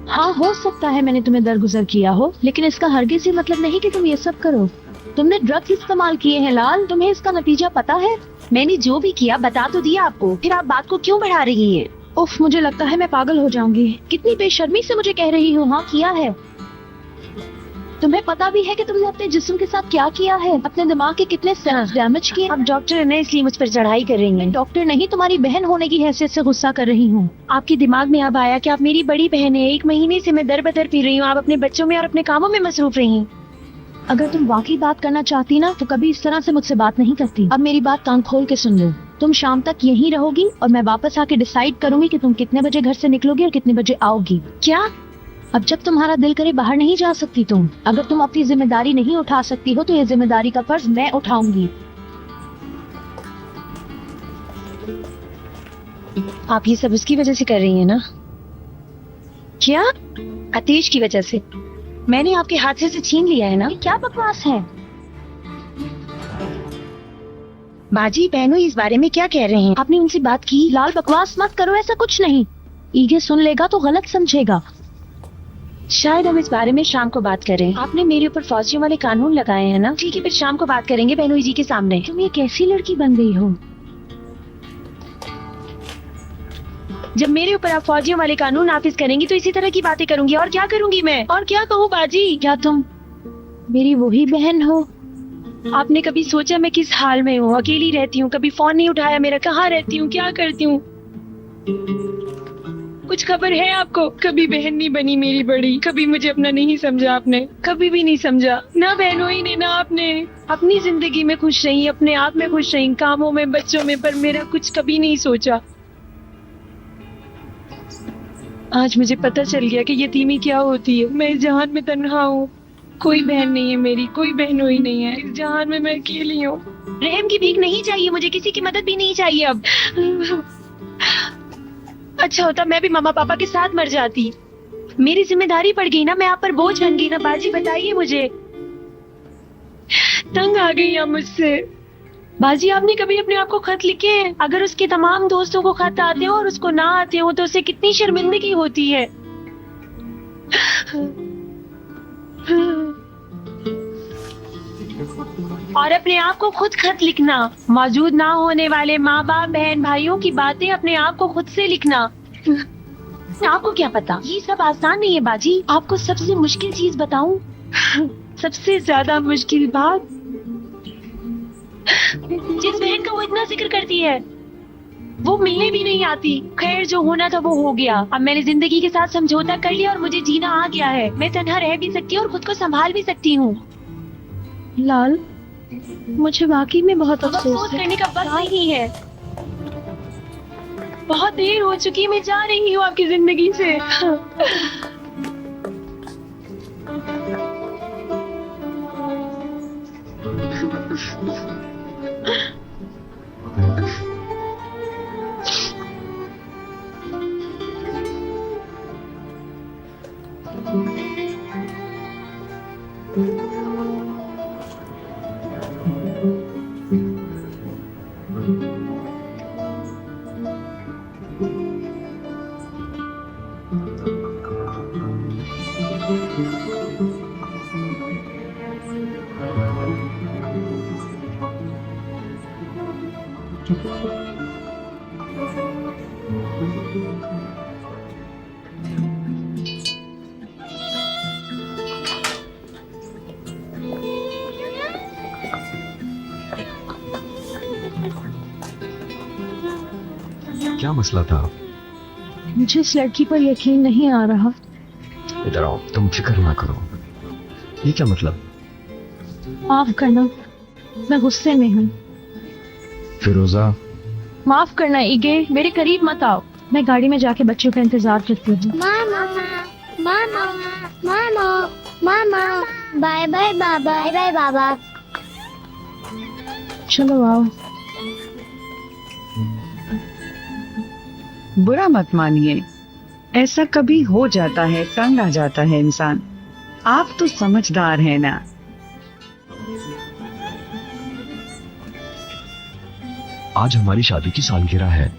हाँ, हो सकता है मैंने तुम्हें दरगुजर किया हो, लेकिन इसका हरगिज ये मतलब नहीं कि तुम ये सब करो। तुमने ड्रग्स इस्तेमाल किए हैं लाल, तुम्हें इसका नतीजा पता है? मैंने जो भी किया बता तो दिया आपको, फिर आप बात को क्यों बढ़ा रही हैं? उफ, मुझे लगता है मैं पागल हो जाऊंगी। कितनी बेशर्मी से मुझे कह रही हो हाँ किया है। तुम्हें पता भी है कि तुमने अपने जिस्म के साथ क्या किया है, अपने दिमाग के कितने सेल्स डैमेज किए। आप डॉक्टर है ना, इसलिए मुझ पर चढ़ाई कर रही हैं। डॉक्टर नहीं, तुम्हारी बहन होने की हैसियत से गुस्सा कर रही हूँ। आपके दिमाग में अब आया कि आप मेरी बड़ी बहन है। 1 महीने से मैं दर बदर पी रही हूँ, आप अपने बच्चों में और अपने कामों में मसरूफ रही। अगर तुम वाकई बात करना चाहती ना तो कभी इस तरह से मुझसे बात नहीं करती। अब मेरी बात कान खोल के सुन लो। तुम शाम तक यहीं रहोगी और मैं वापस आके डिसाइड करूंगी कि तुम कितने बजे घर से निकलोगी और कितने बजे आओगी। क्या? अब जब तुम्हारा दिल करे बाहर नहीं जा सकती तुम। अगर तुम अपनी जिम्मेदारी नहीं उठा सकती हो तो ये जिम्मेदारी का फर्ज मैं उठाऊंगी। आप ये सब उसकी वजह से कर रही हैं ना? क्या? आतिश की वजह से? मैंने आपके हाथ से छीन लिया है ना? ये क्या बकवास है? बाजी बहनों इस बारे में क्या कह रहे हैं? आपने उनसे बात की? लाल बकवास मत करो, ऐसा कुछ नहीं। ईगे सुन लेगा तो गलत समझेगा। शायद हम इस बारे में शाम को बात करें। आपने मेरे ऊपर फौजियों वाले कानून लगाए हैं ना? ठीक है, फिर शाम को बात करेंगे बहनोई जी के सामने। तुम ये कैसी लड़की बन गई हो? जब मेरे ऊपर आप फौजियों वाले कानून नाफिज करेंगी तो इसी तरह की बातें करूंगी। और क्या करूंगी मैं? और क्या कहूँ बाजी? क्या तुम मेरी वही बहन हो? आपने कभी सोचा मैं किस हाल में हूँ? अकेली रहती हूँ, कभी फोन नहीं उठाया मेरा। कहाँ रहती हूँ, क्या करती हूँ? कुछ खबर है आपको? कभी बहन नहीं बनी मेरी बड़ी, कभी मुझे अपना नहीं समझा आपने, कभी भी नहीं समझा ना बहनोई ने ना आपने। अपनी जिंदगी में खुश रही, अपने आप में खुश रही, कामों में, बच्चों में, पर मेरा कुछ कभी नहीं सोचा। आज मुझे पता चल गया कि यतीमी क्या होती है। मैं इस जहान में तन्हा हूँ, कोई बहन नहीं है मेरी, कोई बहनोई नहीं है। इस जहान में मैं अकेली हूँ। रहम की भीख नहीं चाहिए मुझे, किसी की मदद भी नहीं चाहिए अब। अच्छा होता मैं भी मामा पापा के साथ मर जाती। मेरी जिम्मेदारी पड़ गई ना, मैं आप पर बोझ बन गई ना। बाजी बताइए मुझे, तंग आ गई आप मुझसे। बाजी आपने कभी अपने आप को खत लिखे हैं? अगर उसके तमाम दोस्तों को खत आते हो और उसको ना आते हो तो उसे कितनी शर्मिंदगी होती है। और अपने आप को खुद खत लिखना, मौजूद ना होने वाले माँ बाप बहन भाइयों की बातें अपने आप को खुद से लिखना। आपको क्या पता, ये सब आसान नहीं है बाजी। आपको सबसे मुश्किल चीज बताऊं? सबसे ज्यादा मुश्किल बात जिस बहन का वो इतना जिक्र करती है, वो मिलने भी नहीं आती। खैर जो होना था वो हो गया। अब मैंने जिंदगी के साथ समझौता कर लिया और मुझे जीना आ गया है। मैं तन्हा रह भी सकती हूँ और खुद को संभाल भी सकती हूँ। लाल, मुझे वाकई में बहुत अफसोस करने का वक्त नहीं है। बहुत देर हो चुकी, मैं जा रही हूँ आपकी जिंदगी से। क्या मसला था? मुझे इस लड़की पर यकीन नहीं आ रहा। इधर आओ, तुम फिक्र ना करो। ये क्या मतलब? माफ करना, मैं गुस्से में हूँ। फिरोजा, माफ करना ईगे, मेरे करीब मत आओ। मैं गाड़ी में जाके बच्चों का इंतजार करती हूँ। मामा, मामा, मामा, मामा, बाय बाय बाबा, बाय बाय बाबा। चलो आओ। बुरा मत मानिए, ऐसा कभी हो जाता है, तंग आ जाता है इंसान। आप तो समझदार हैं ना। आज हमारी शादी की सालगिरह है।